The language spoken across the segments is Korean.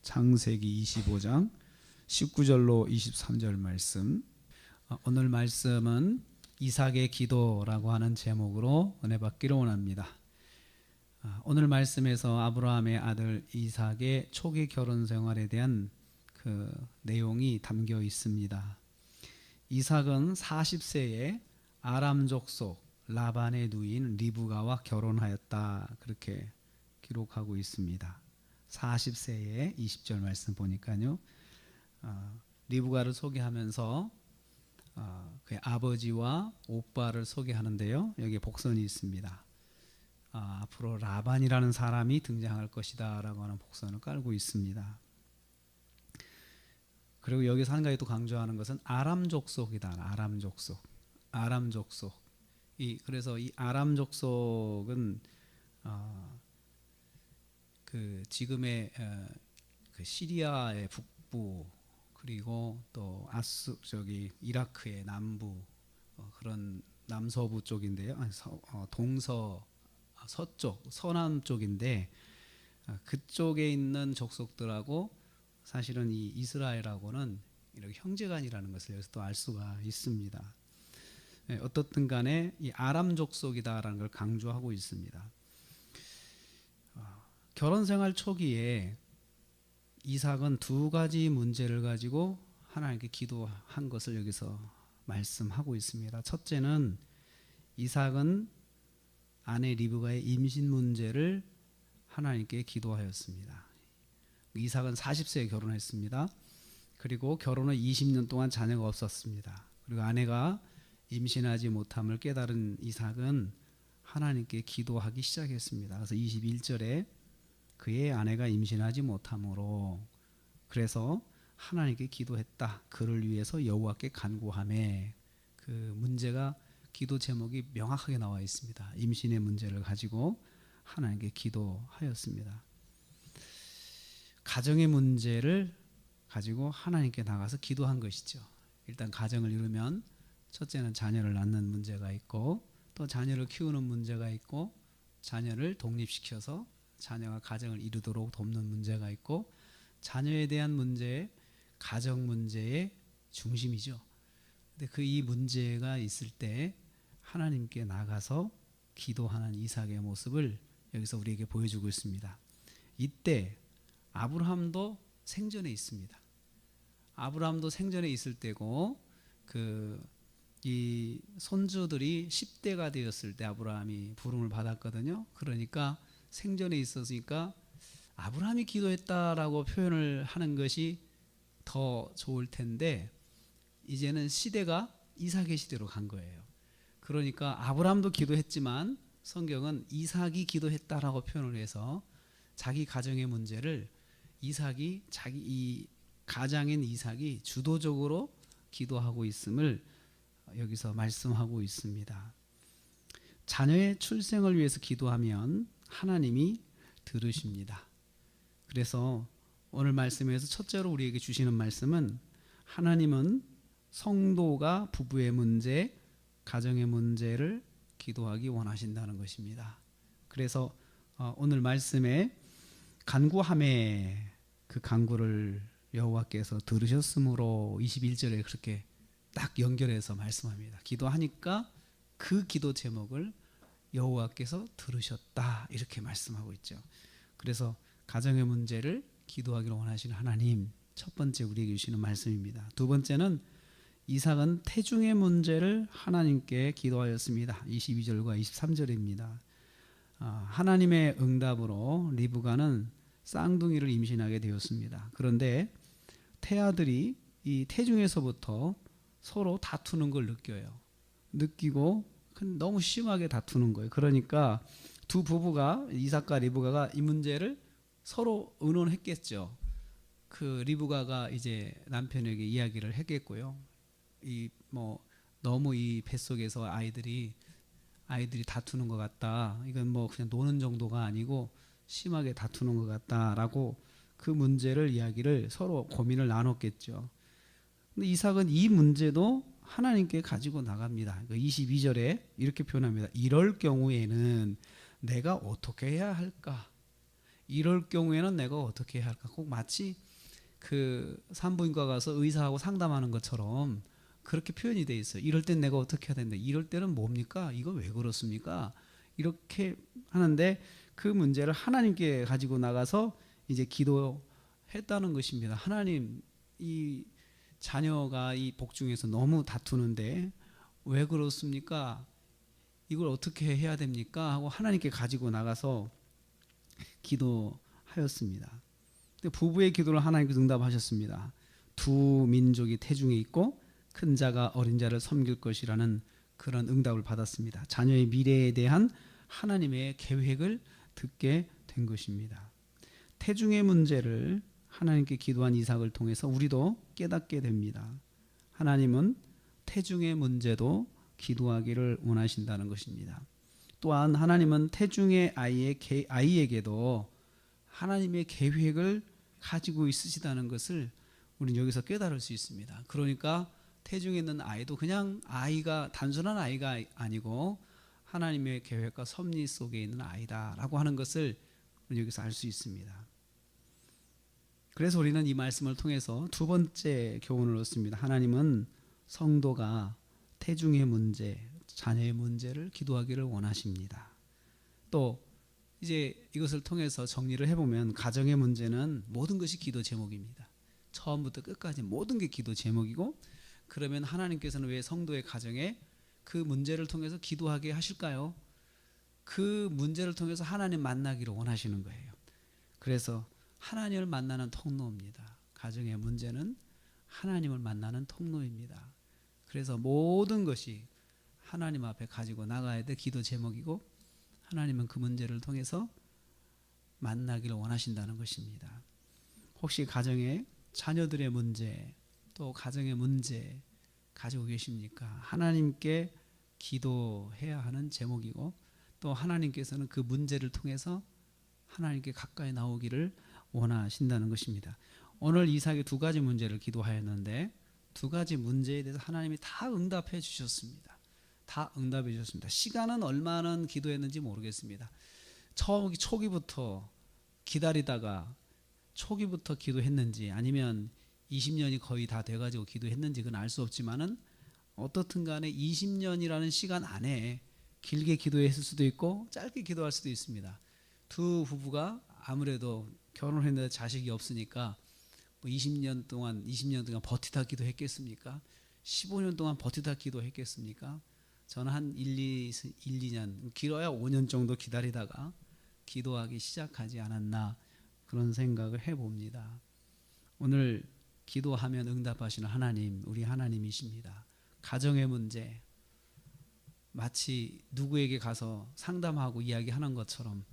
창세기 25장 19절로 23절 말씀. 오늘 말씀은 이삭의 기도라고 하는 제목으로 은혜 받기를 원합니다. 오늘 말씀에서 아브라함의 아들 이삭의 초기 결혼 생활에 대한 그 내용이 담겨 있습니다. 이삭은 40세에 아람 족속 라반의 누인 리브가와 결혼하였다, 그렇게 기록하고 있습니다. 40세에 20절 말씀 보니까요, 리브가를 소개하면서 그의 아버지와 오빠를 소개하는데요, 여기에 복선이 있습니다. 앞으로 라반이라는 사람이 등장할 것이다 라고 하는 복선을 깔고 있습니다. 그리고 여기서 한 가지 또 강조하는 것은 아람 족속이다. 아람 족속. 그래서 이 아람 족속은 그 지금의 그 시리아의 북부, 그리고 또 이라크의 남부, 그런 남서부 쪽인데요. 서쪽, 서남 쪽인데, 그쪽에 있는 족속들하고 사실은 이 이스라엘하고는 이렇게 형제간이라는 것을 여기서 또 알 수가 있습니다. 어떻든 간에 이 아람 족속이다라는 걸 강조하고 있습니다. 결혼 생활 초기에 이삭은 두 가지 문제를 가지고 하나님께 기도한 것을 여기서 말씀하고 있습니다. 첫째는 이삭은 아내 리브가의 임신 문제를 하나님께 기도하였습니다. 이삭은 40세에 결혼했습니다. 그리고 결혼 후 20년 동안 자녀가 없었습니다. 그리고 아내가 임신하지 못함을 깨달은 이삭은 하나님께 기도하기 시작했습니다. 그래서 21절에 그의 아내가 임신하지 못함으로, 그래서 하나님께 기도했다. 그를 위해서 여호와께 간구하매, 그 문제가 기도 제목이 명확하게 나와 있습니다. 임신의 문제를 가지고 하나님께 기도하였습니다. 가정의 문제를 가지고 하나님께 나가서 기도한 것이죠. 일단 가정을 이루면 첫째는 자녀를 낳는 문제가 있고, 또 자녀를 키우는 문제가 있고, 자녀를 독립시켜서 자녀가 가정을 이루도록 돕는 문제가 있고, 자녀에 대한 문제, 가정 문제의 중심이죠. 근데 이 문제가 있을 때 하나님께 나가서 기도하는 이삭의 모습을 여기서 우리에게 보여주고 있습니다. 이때 아브라함도 생전에 있습니다. 아브라함도 생전에 있을 때고, 이 손주들이 10대가 되었을 때 아브라함이 부름을 받았거든요. 그러니까 생전에 있었으니까 아브라함이 기도했다라고 표현을 하는 것이 더 좋을 텐데, 이제는 시대가 이삭의 시대로 간 거예요. 그러니까 아브라함도 기도했지만 성경은 이삭이 기도했다라고 표현을 해서 자기 가정의 문제를 이 가장인 이삭이 주도적으로 기도하고 있음을 여기서 말씀하고 있습니다. 자녀의 출생을 위해서 기도하면 하나님이 들으십니다. 그래서 오늘 말씀에서 첫째로 우리에게 주시는 말씀은, 하나님은 성도가 부부의 문제, 가정의 문제를 기도하기 원하신다는 것입니다. 그래서 오늘 말씀에 간구하매, 그 간구를 여호와께서 들으셨으므로 21절에 그렇게 딱 연결해서 말씀합니다. 기도하니까 그 기도 제목을 여호와께서 들으셨다, 이렇게 말씀하고 있죠. 그래서 가정의 문제를 기도하기를 원하시는 하나님, 첫 번째 우리에게 주시는 말씀입니다. 두 번째는 이삭은 태중의 문제를 하나님께 기도하였습니다. 22절과 23절입니다. 하나님의 응답으로 리브가는 쌍둥이를 임신하게 되었습니다. 그런데 태아들이 이 태중에서부터 서로 다투는 걸 느끼고 너무 심하게 다투는 거예요. 그러니까 두 부부가, 이삭과 리브가가 이 문제를 서로 의논했겠죠. 리브가가 이제 남편에게 이야기를 했겠고요. 너무 이 뱃속에서 아이들이 다투는 것 같다. 이건 그냥 노는 정도가 아니고 심하게 다투는 것 같다라고 그 문제를 이야기를 서로 고민을 나눴겠죠. 근데 이삭은 이 문제도 하나님께 가지고 나갑니다. 22절에 이렇게 표현합니다. 이럴 경우에는 내가 어떻게 해야 할까? 이럴 경우에는 내가 어떻게 해야 할까? 꼭 마치 그 산부인과 가서 의사하고 상담하는 것처럼 그렇게 표현이 돼 있어요. 이럴 땐 내가 어떻게 해야 되는데 이럴 때는 뭡니까? 이거 왜 그렇습니까? 이렇게 하는데 그 문제를 하나님께 가지고 나가서 이제 기도했다는 것입니다. 하나님, 이 자녀가 이 복중에서 너무 다투는데 왜 그렇습니까? 이걸 어떻게 해야 됩니까? 하고 하나님께 가지고 나가서 기도하였습니다. 부부의 기도를 하나님께서 응답하셨습니다. 두 민족이 태중에 있고 큰 자가 어린 자를 섬길 것이라는 그런 응답을 받았습니다. 자녀의 미래에 대한 하나님의 계획을 듣게 된 것입니다. 태중의 문제를 하나님께 기도한 이삭을 통해서 우리도 깨닫게 됩니다. 하나님은 태중의 문제도 기도하기를 원하신다는 것입니다. 또한 하나님은 태중의 아이에게도 하나님의 계획을 가지고 있으시다는 것을 우리는 여기서 깨달을 수 있습니다. 그러니까 태중에 있는 아이도 그냥 아이가 단순한 아이가 아니고 하나님의 계획과 섭리 속에 있는 아이다라고 하는 것을 여기서 알 수 있습니다. 그래서 우리는 이 말씀을 통해서 두 번째 교훈을 얻습니다. 하나님은 성도가 태중의 문제, 자녀의 문제를 기도하기를 원하십니다. 또 이제 이것을 통해서 정리를 해보면 가정의 문제는 모든 것이 기도 제목입니다. 처음부터 끝까지 모든 게 기도 제목이고, 그러면 하나님께서는 왜 성도의 가정에 그 문제를 통해서 기도하게 하실까요? 그 문제를 통해서 하나님 만나기를 원하시는 거예요. 그래서 하나님을 만나는 통로입니다. 가정의 문제는 하나님을 만나는 통로입니다. 그래서 모든 것이 하나님 앞에 가지고 나가야 될 기도 제목이고, 하나님은 그 문제를 통해서 만나기를 원하신다는 것입니다. 혹시 가정의 자녀들의 문제, 또 가정의 문제 가지고 계십니까? 하나님께 기도해야 하는 제목이고, 또 하나님께서는 그 문제를 통해서 하나님께 가까이 나오기를 원하신다는 것입니다. 오늘 이삭의 두 가지 문제를 기도하였는데 두 가지 문제에 대해서 하나님이 다 응답해 주셨습니다. 다 응답해 주셨습니다. 시간은 얼마나 기도했는지 모르겠습니다. 초기부터 기다리다가 초기부터 기도했는지 아니면 20년이 거의 다 돼가지고 기도했는지 그건 알 수 없지만은 어떻든 간에 20년이라는 시간 안에 길게 기도했을 수도 있고 짧게 기도할 수도 있습니다. 두 부부가 아무래도 결혼을 했는데 자식이 없으니까 뭐 20년 동안 버티다 기도했겠습니까? 15년 동안 버티다 기도했겠습니까? 저는 한 2년, 길어야 5년 정도 기다리다가 기도하기 시작하지 않았나 그런 생각을 해봅니다. 오늘 기도하면 응답하시는 하나님, 우리 하나님이십니다. 가정의 문제, 마치 누구에게 가서 상담하고 이야기하는 것처럼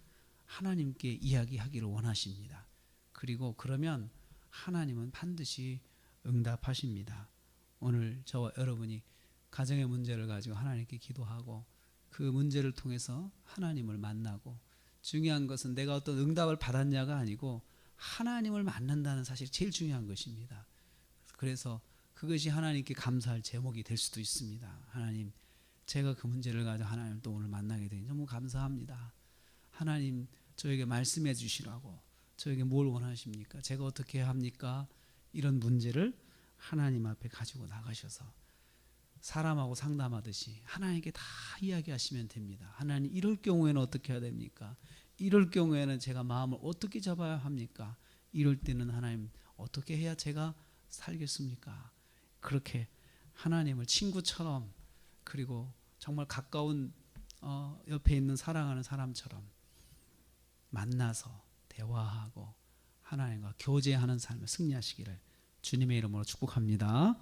하나님께 이야기하기를 원하십니다. 그리고 그러면 하나님은 반드시 응답하십니다. 오늘 저와 여러분이 가정의 문제를 가지고 하나님께 기도하고 그 문제를 통해서 하나님을 만나고, 중요한 것은 내가 어떤 응답을 받았냐가 아니고 하나님을 만난다는 사실이 제일 중요한 것입니다. 그래서 그것이 하나님께 감사할 제목이 될 수도 있습니다. 하나님, 제가 그 문제를 가지고 하나님 또 오늘 만나게 되니 너무 감사합니다. 하나님, 저에게 말씀해 주시라고, 저에게 뭘 원하십니까? 제가 어떻게 해야 합니까? 이런 문제를 하나님 앞에 가지고 나가셔서 사람하고 상담하듯이 하나님께 다 이야기하시면 됩니다. 하나님, 이럴 경우에는 어떻게 해야 됩니까? 이럴 경우에는 제가 마음을 어떻게 잡아야 합니까? 이럴 때는 하나님 어떻게 해야 제가 살겠습니까? 그렇게 하나님을 친구처럼, 그리고 정말 가까운 옆에 있는 사랑하는 사람처럼 만나서 대화하고 하나님과 교제하는 삶을 승리하시기를 주님의 이름으로 축복합니다.